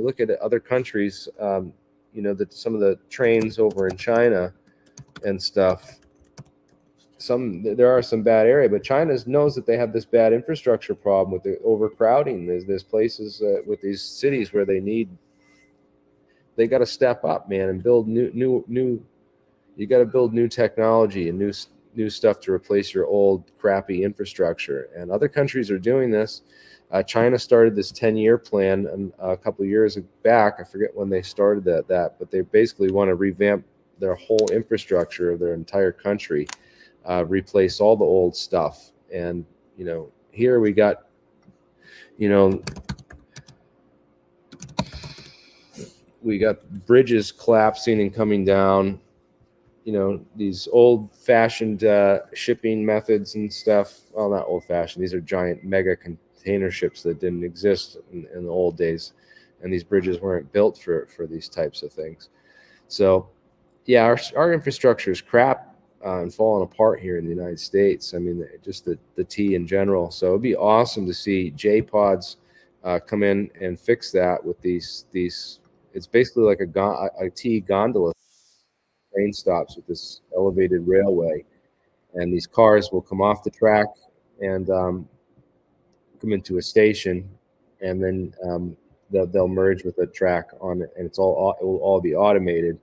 look at other countries, you know, that some of the trains over in China and stuff, there are some bad area, but China knows that they have this bad infrastructure problem with the overcrowding. There's places with these cities where they got to step up, man, and build new. You got to build new technology and new stuff to replace your old crappy infrastructure. And other countries are doing this. China started this 10-year plan a couple of years back. I forget when they started that, but they basically want to revamp their whole infrastructure of their entire country, replace all the old stuff. And, you know, here we got, you know, we got bridges collapsing and coming down, you know, these old-fashioned shipping methods and stuff. Well, not old-fashioned. These are giant mega container ships that didn't exist in the old days. And these bridges weren't built for these types of things. So, yeah, our infrastructure is crap and falling apart here in the United States. I mean, just the T in general. So it'd be awesome to see J-Pods come in and fix that with these. It's basically like a T gondola train stops with this elevated railway, and these cars will come off the track and come into a station, and then they'll merge with a track on it, and it will all be automated.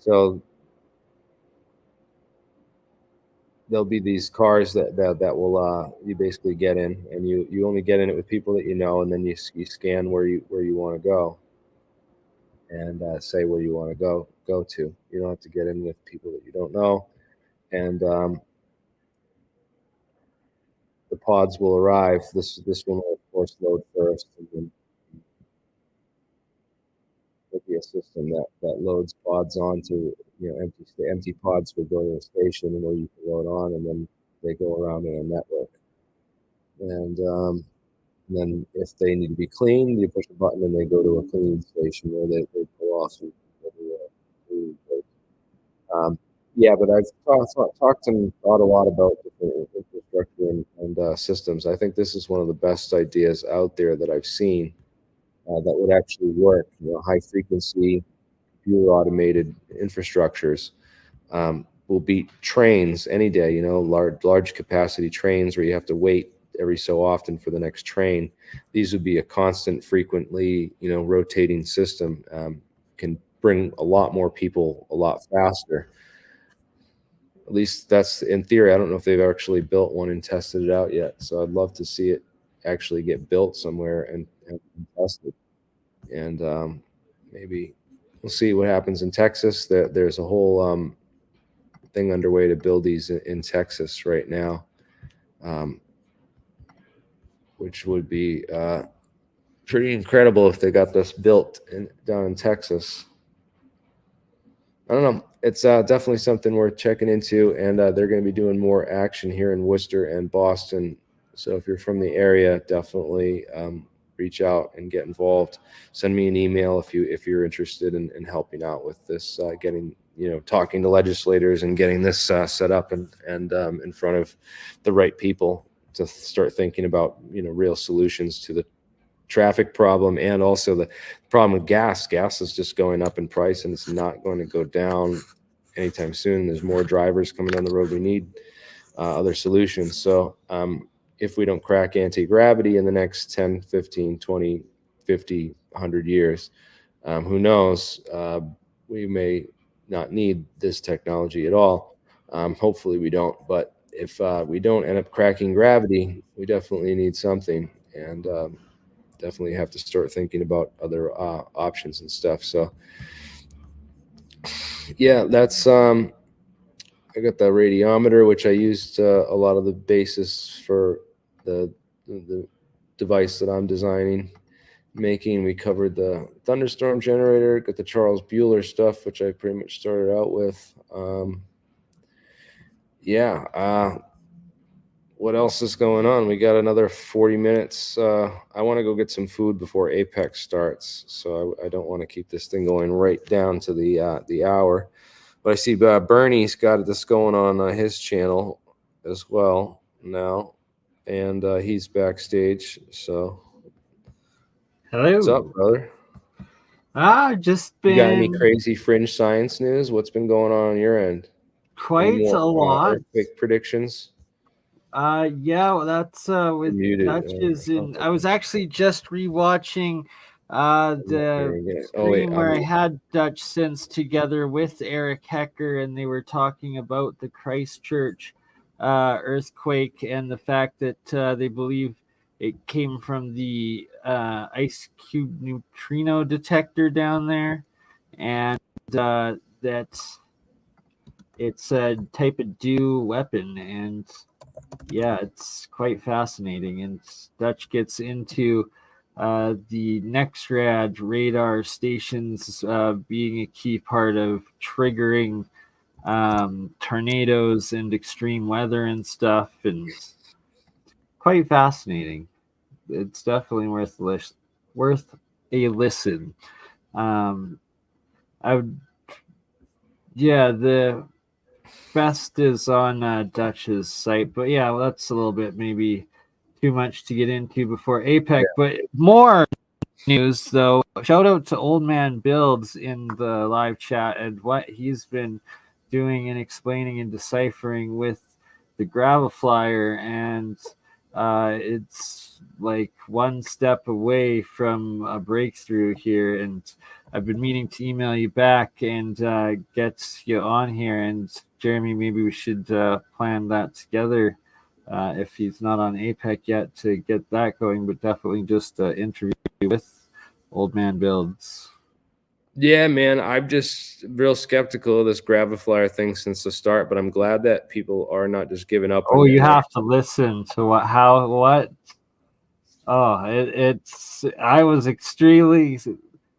So there'll be these cars that will you basically get in, and you only get in it with people that you know, and then you scan where you want to go, and say where you want to go to. You don't have to get in with people that you don't know, and the pods will arrive. This one will, of course, load first, and then there'll be a system that loads pods onto, you know, empty pods will go to a station where you can load on, and then they go around in a network. And then if they need to be cleaned, you push a button and they go to a cleaning station where they pull off and go to a cleaning place. Yeah, but I've talked and thought a lot about different infrastructure and systems. I think this is one of the best ideas out there that I've seen that would actually work. You know, high frequency, computer automated infrastructures will beat trains any day. You know, large capacity trains where you have to wait every so often for the next train. These would be a constant, frequently, you know, rotating system. Can bring a lot more people a lot faster. At least that's in theory. I don't know if they've actually built one and tested it out yet. So I'd love to see it actually get built somewhere and tested. And maybe we'll see what happens in Texas. There's a whole thing underway to build these in Texas right now, which would be pretty incredible if they got this built down in Texas. I don't know. It's definitely something worth checking into, and they're going to be doing more action here in Worcester and Boston. So if you're from the area, definitely reach out and get involved. Send me an email if you're interested in helping out with this, getting, you know, talking to legislators and getting this set up and in front of the right people to start thinking about, you know, real solutions to the traffic problem, and also the problem with gas. Gas is just going up in price, and it's not going to go down anytime soon. There's more drivers coming on the road. We need other solutions. So if we don't crack anti-gravity in the next 10, 15, 20, 50, 100 years, who knows? We may not need this technology at all. Hopefully we don't. But if we don't end up cracking gravity, we definitely need something. And definitely have to start thinking about other options and stuff. So yeah, that's I got the radiometer, which I used a lot of the basis for the device that I'm designing, making. We covered the Thunderstorm Generator, got the Charles Bueller stuff, which I pretty much started out with. What else is going on? We got another 40 minutes. I want to go get some food before APEC starts, so I don't want to keep this thing going right down to the hour. But I see Bernie's got this going on his channel as well now, and he's backstage. So, hello. What's up, brother? Just You got any been crazy fringe science news? What's been going on your end? Any quite more a lot. earthquake predictions? Yeah, well, that's You're with muted. Dutch's Sounds in. like I was actually just rewatching I'm not the hearing it. Oh wait, stream where I had Dutch Sense together with Eric Hecker, and they were talking about the Christchurch earthquake and the fact that they believe it came from the ice cube neutrino detector down there, and that it's a type of DEW weapon. And yeah, it's quite fascinating. And Dutch gets into the NextRad radar stations being a key part of triggering tornadoes and extreme weather and stuff, and quite fascinating. It's definitely worth a listen. Um, I would, yeah, the best is on Dutch's site, but yeah, well, that's a little bit maybe too much to get into before APEC. But more news though, shout out to Old Man Builds in the live chat and what he's been doing and explaining and deciphering with the gravel flyer. And it's like one step away from a breakthrough here. And I've been meaning to email you back and get you on here. And Jeremy, maybe we should plan that together. If he's not on APEC yet, to get that going, but definitely just interview with Old Man Builds. Yeah, man, I'm just real skeptical of this Graviflyer thing since the start, but I'm glad that people are not just giving up Oh, on you it. have to listen to what. Oh, it's. I was extremely.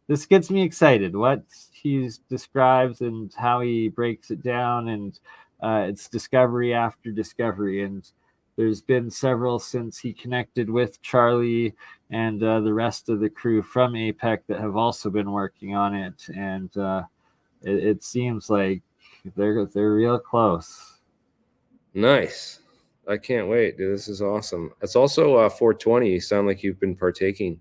This gets me excited. What he describes and how he breaks it down, and it's discovery after discovery. And there's been several since he connected with Charlie and the rest of the crew from APEC that have also been working on it. And it seems like they're real close. Nice. I can't wait, dude. This is awesome. It's also 420. You sound like you've been partaking.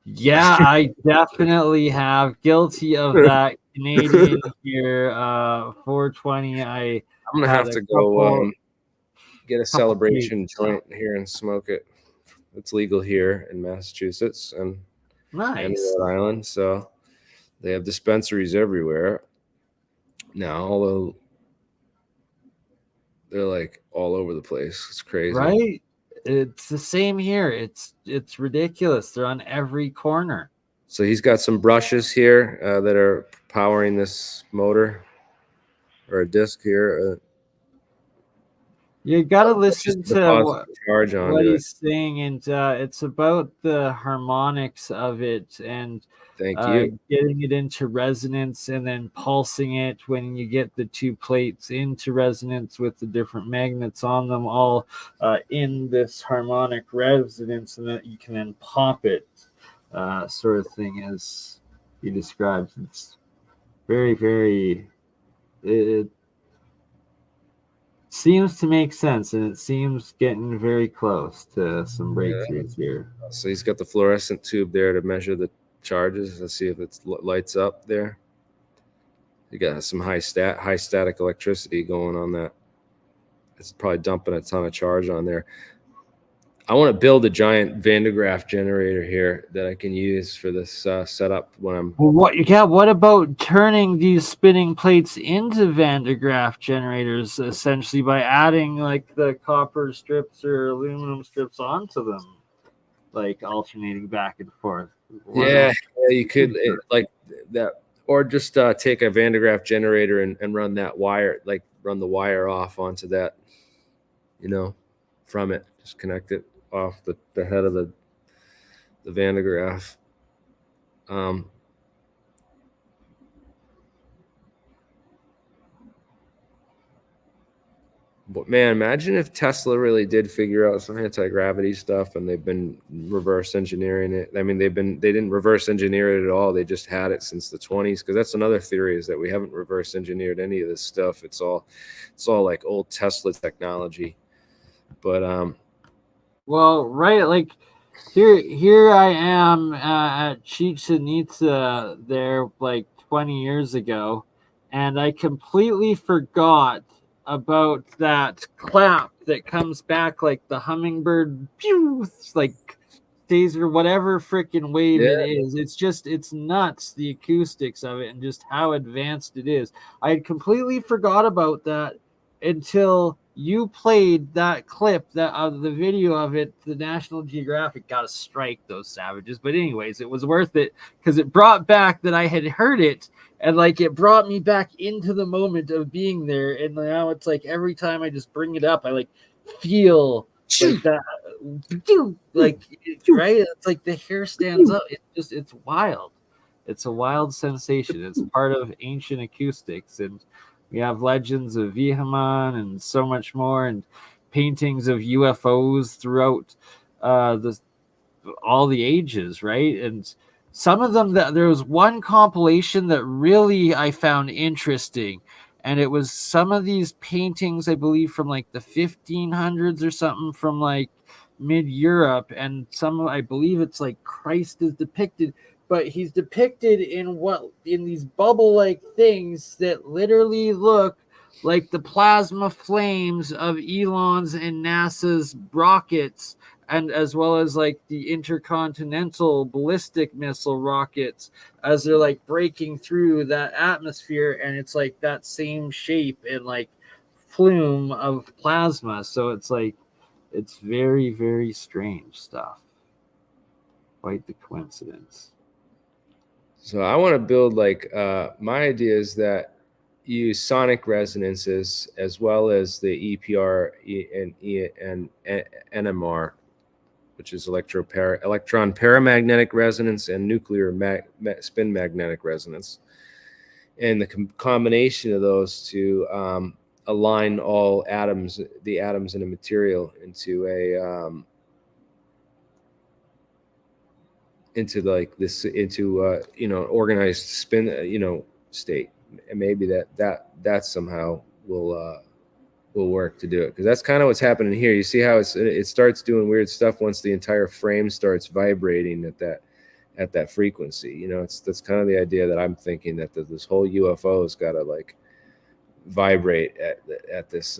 Yeah, I definitely have. Guilty of that. Canadian here, 420. I I'm gonna had have a to go couple get a couple celebration plates. joint here and smoke it. It's legal here in Massachusetts and Nice. Rhode Island, so they have dispensaries everywhere now. Although they're like all over the place, it's crazy. Right? It's the same here. It's ridiculous. They're on every corner. So he's got some brushes here that are powering this motor or a disc here. You got to Just listen the to positive charge what onto it. he's saying, and it's about the harmonics of it, and Thank you. getting it into resonance and then pulsing it when you get the two plates into resonance with the different magnets on them, all in this harmonic resonance, and that you can then pop it, sort of thing, as he describes. It's very, very. It seems to make sense, and it seems getting very close to some Yeah. breakthroughs here. So he's got the fluorescent tube there to measure the charges. Let's see if it lights up there. You got some high static electricity going on that. It's probably dumping a ton of charge on there. I want to build a giant Van de Graaff generator here that I can use for this setup when I'm. Well, what? Yeah, what about turning these spinning plates into Van de Graaff generators, essentially by adding like the copper strips or aluminum strips onto them, like alternating back and forth? Yeah, you could like that, or just take a Van de Graaff generator and run that wire, like run the wire off onto that, from it. Just connect it off the head of the Van de Graaff. But man, imagine if Tesla really did figure out some anti-gravity stuff and they've been reverse engineering it. I mean, they didn't reverse engineer it at all. They just had it since the 20s. Because that's another theory, is that we haven't reverse engineered any of this stuff. It's all like old Tesla technology. But Well, right, like Here I am at Chichen Itza there like 20 years ago, and I completely forgot about that clap that comes back like the hummingbird, pew, like taser, whatever freaking wave it Yeah. is. It's nuts, the acoustics of it and just how advanced it is. I had completely forgot about that until you played that clip that of the video of it. The National Geographic got to strike those savages, but anyways, it was worth it because it brought back that I had heard it, and like it brought me back into the moment of being there. And now it's like every time I just bring it up, I like feel like that, like right. It's like the hair stands up. It's wild. It's a wild sensation. It's part of ancient acoustics, and we have legends of Vihaman and so much more, and paintings of UFOs throughout the all the ages, right? And some of them, that there was one compilation that really I found interesting, and it was some of these paintings, I believe, from like the 1500s or something, from like mid Europe, and some, I believe it's like Christ is depicted, but he's depicted in these bubble like things that literally look like the plasma flames of Elon's and NASA's rockets, and as well as like the intercontinental ballistic missile rockets, as they're like breaking through that atmosphere, and it's like that same shape and like flume of plasma. So it's like it's very, very strange stuff. Quite the coincidence. So I want to build like my idea is that you use sonic resonances as well as the EPR and NMR, which is electron paramagnetic resonance and nuclear spin magnetic resonance, and the combination of those to align all the atoms in a material into a into like this into organized spin state, and maybe that somehow will work to do it, because that's kind of what's happening here. You see how it starts doing weird stuff once the entire frame starts vibrating at that frequency. That's kind of the idea that I'm thinking, that this whole UFO has got to like vibrate at this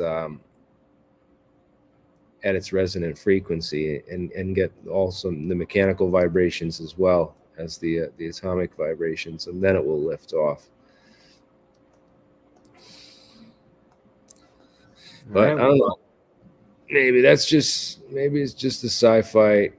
at its resonant frequency, and get also the mechanical vibrations as well as the atomic vibrations, and then it will lift off. But I don't know. Maybe it's just a sci-fi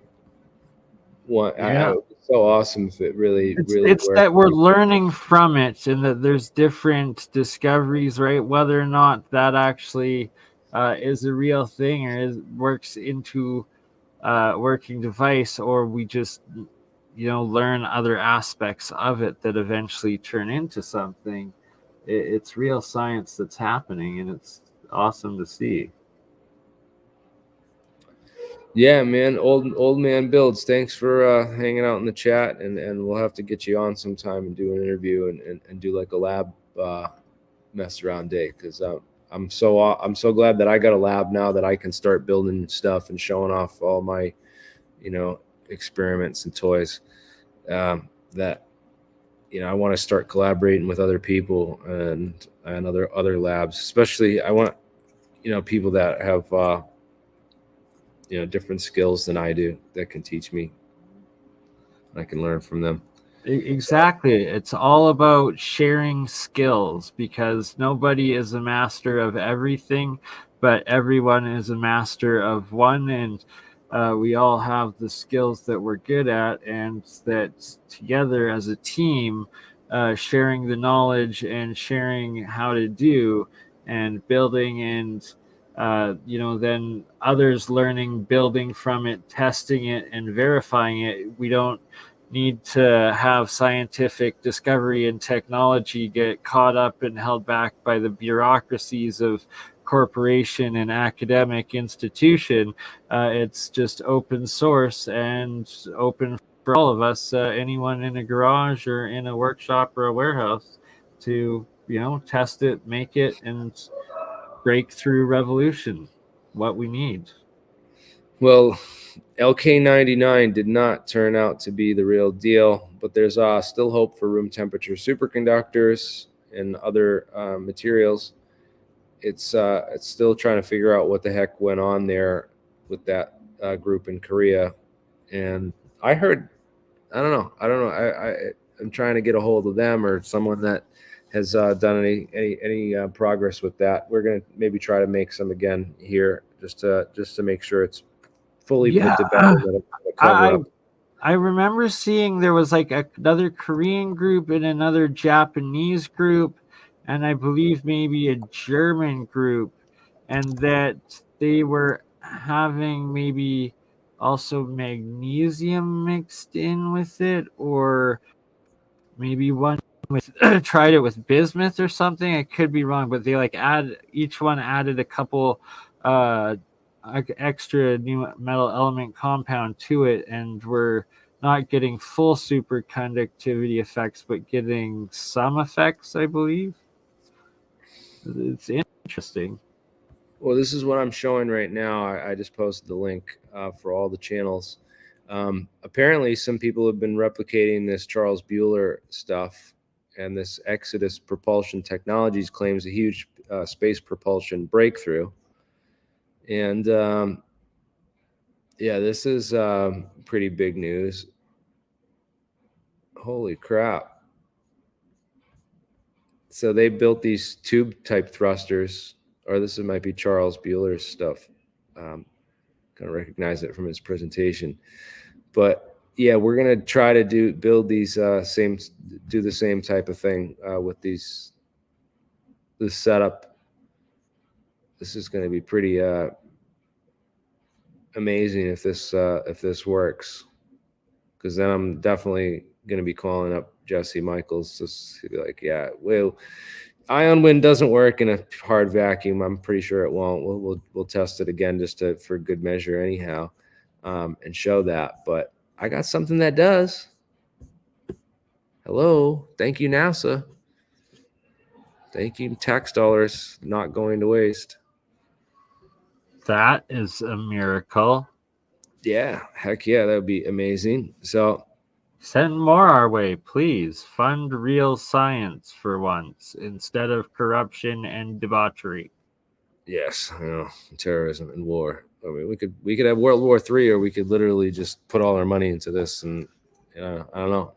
one. Yeah. It would be so awesome if it really It's worked. that we're learning from it, and that there's different discoveries, right? Whether or not that actually is a real thing, or works into working device, or we just learn other aspects of it that eventually turn into something. It's real science that's happening, and it's awesome to see. Yeah, man. Old man builds. Thanks for hanging out in the chat, and we'll have to get you on sometime and do an interview and do like a lab mess around day, because I'm so glad that I got a lab now that I can start building stuff and showing off all my experiments and toys. That I want to start collaborating with other people and other labs. Especially I want people that have different skills than I do, that can teach me. I can learn from them. Exactly. It's all about sharing skills, because nobody is a master of everything, but everyone is a master of one. And we all have the skills that we're good at, and that together as a team, sharing the knowledge and sharing how to do and building, and then others learning, building from it, testing it, and verifying it. We don't need to have scientific discovery and technology get caught up and held back by the bureaucracies of corporation and academic institution. It's just open source and open for all of us, anyone in a garage or in a workshop or a warehouse, to test it, make it, and breakthrough revolution what we need. Well, LK99 did not turn out to be the real deal, but there's still hope for room temperature superconductors and other materials. It's still trying to figure out what the heck went on there with that group in Korea. And I heard, I don't know, I'm trying to get a hold of them or someone that has done any progress with that. We're gonna maybe try to make some again here, just to make sure it's fully put to bed and then cover I up. I remember seeing there was like another Korean group and another Japanese group, and I believe maybe a German group, and that they were having maybe also magnesium mixed in with it, or maybe one with tried it with bismuth or something. I could be wrong, but they like each one added a couple uh extra new metal element compound to it, and were not getting full superconductivity effects, but getting some effects, I believe. It's interesting. Well, this is what I'm showing right now. I just posted the link for all the channels. Apparently, some people have been replicating this Charles Bueller stuff, and this Exodus Propulsion Technologies claims a huge space propulsion breakthrough. And yeah, this is pretty big news. Holy crap. So they built these tube type thrusters, or this might be Charles Bueller's stuff. Kind of recognize it from his presentation. But yeah, we're gonna try to build these do the same type of thing with this setup. This is going to be pretty amazing if this works, because then I'm definitely going to be calling up Jesse Michaels to be like, yeah, well, ion wind doesn't work in a hard vacuum. I'm pretty sure it won't. We'll test it again just for good measure anyhow, and show that. But I got something that does. Hello, thank you NASA. Thank you tax dollars not going to waste. That is a miracle. Yeah, heck yeah, that would be amazing. So send more our way, please. Fund real science for once instead of corruption and debauchery. Yes, terrorism and war. I mean, we could have World War III, or we could literally just put all our money into this. And I don't know.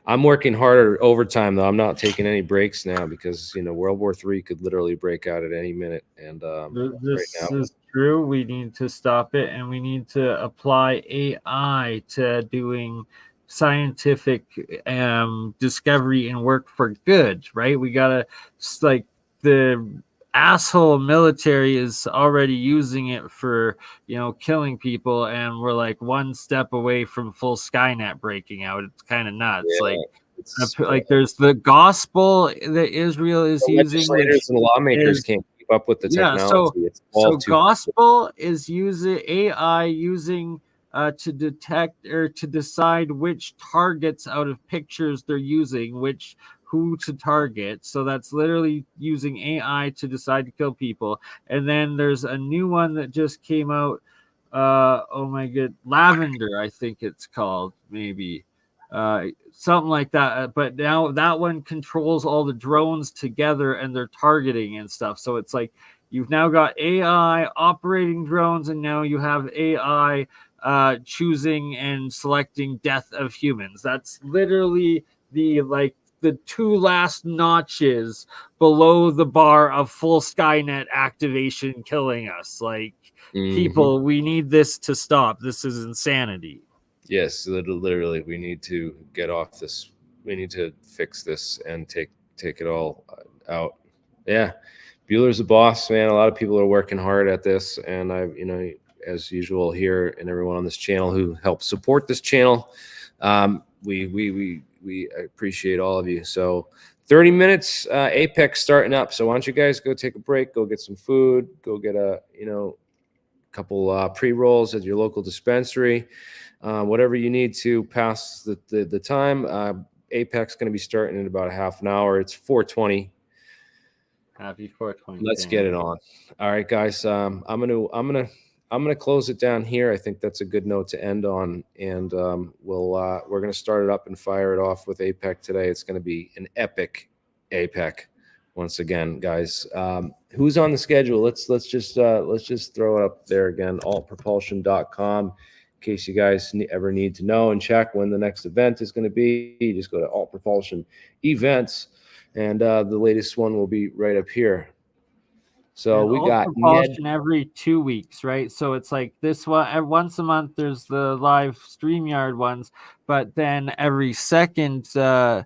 I'm working harder overtime though. I'm not taking any breaks now because World War III could literally break out at any minute. And this right now, is true. We need to stop it, and we need to apply AI to doing scientific discovery and work for good. Right? We gotta like the asshole military is already using it for killing people, and we're like one step away from full Skynet breaking out. It's kind of nuts. Yeah, like there's the gospel that Israel is using, legislators and lawmakers can't keep up with the technology. So gospel is using AI using to detect or to decide which targets out of pictures they're using, who to target. So that's literally using AI to decide to kill people. And then there's a new one that just came out. Oh my god, Lavender, I think it's called, maybe. Something like that. But now that one controls all the drones together and their targeting and stuff. So it's like you've now got AI operating drones, and now you have AI choosing and selecting death of humans. That's literally the two last notches below the bar of full Skynet activation killing us. Like, people, we need this to stop. This is insanity. Yes, literally, we need to get off this. We need to fix this and take it all out. Yeah, Bueller's the boss, man. A lot of people are working hard at this, and as usual here, and everyone on this channel who helps support this channel, we appreciate all of you. So 30 minutes, APEC starting up. So why don't you guys go take a break, go get some food, go get a couple pre-rolls at your local dispensary, whatever you need to pass the time. APEC's going to be starting in about a half an hour. It's 4:20. Happy 420. Let's get it on. All right, guys. I'm gonna I'm going to close it down here. I think that's a good note to end on, and we're going to start it up and fire it off with APEC today. It's going to be an epic APEC once again, guys. Who's on the schedule? Let's just throw it up there again. altpropulsion.com. In case you guys ever need to know and check when the next event is going to be, you just go to Alt Propulsion events, and the latest one will be right up here. So and we got Propulsion every 2 weeks, right? So it's like this one once a month. There's the live StreamYard ones, but then every second 2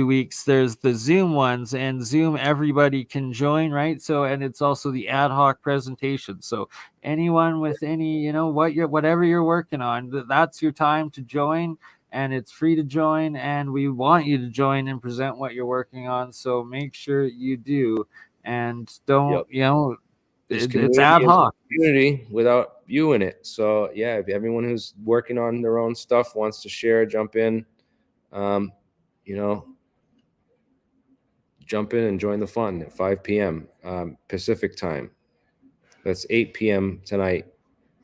weeks there's the Zoom ones, and Zoom everybody can join, right? So, and it's also the ad hoc presentation. So anyone with any, whatever you're working on, that's your time to join. And it's free to join, and we want you to join and present what you're working on. So make sure you do. And don't, it's ad hoc community without you in it. So yeah, if everyone who's working on their own stuff wants to share, jump in, jump in and join the fun at 5 p.m. Pacific time. That's 8 p.m. tonight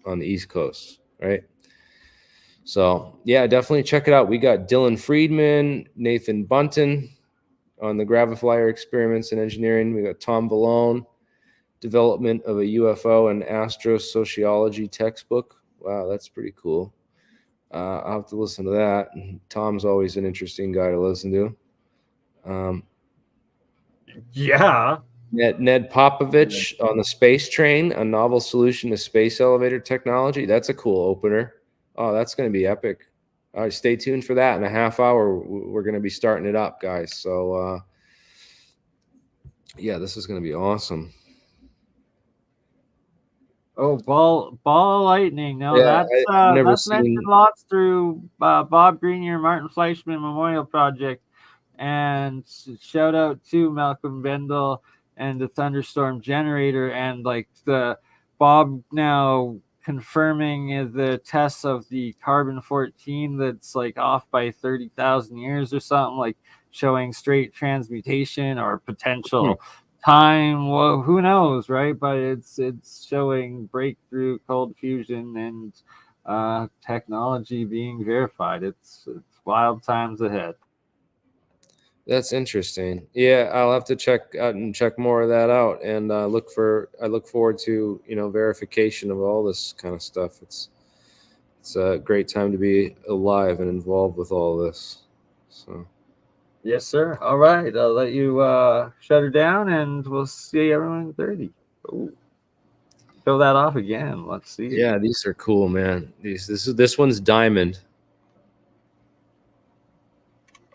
on the East Coast, right? So yeah, definitely check it out. We got Dylan Friedman, Nathan Bunton on the Graviflyer experiments and engineering. We got Tom Vallone, development of a UFO and astrosociology textbook. Wow, that's pretty cool. I'll have to listen to that. Tom's always an interesting guy to listen to. Yeah. Ned Popovich on the space train, a novel solution to space elevator technology. That's a cool opener. Oh, that's going to be epic. All right, stay tuned for that. In a half hour, we're going to be starting it up, guys. So, yeah, this is going to be awesome. Oh, ball of lightning. No, yeah, that's mentioned lots through Bob Grenier, Martin Fleischmann Memorial Project, and shout out to Malcolm Bendel and the Thunderstorm Generator, and like the Bob now confirming the tests of the carbon-14 that's like off by 30,000 years or something, like showing straight transmutation or potential time. Well, who knows, right? But it's showing breakthrough cold fusion and technology being verified. It's wild times ahead. That's interesting. Yeah, I'll have to check more of that out, and I look forward to verification of all this kind of stuff. It's a great time to be alive and involved with all this. So. Yes, sir. All right, I'll let you shut her down, and we'll see everyone in 30. Ooh. Show that off again. Let's see. Yeah, these are cool, man. This one's diamond.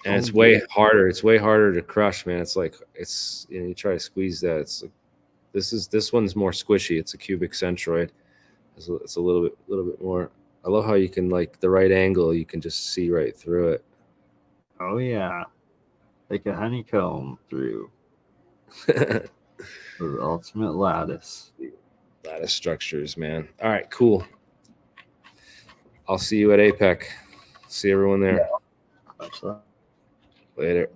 And it's way harder. It's way harder to crush, man. It's like you try to squeeze that. It's like this one's more squishy. It's a cubic centroid. It's a little bit more. I love how you can, like, the right angle, you can just see right through it. Oh yeah, like a honeycomb through the ultimate lattice. Lattice structures, man. All right, cool. I'll see you at APEC. See everyone there. Yeah. Later.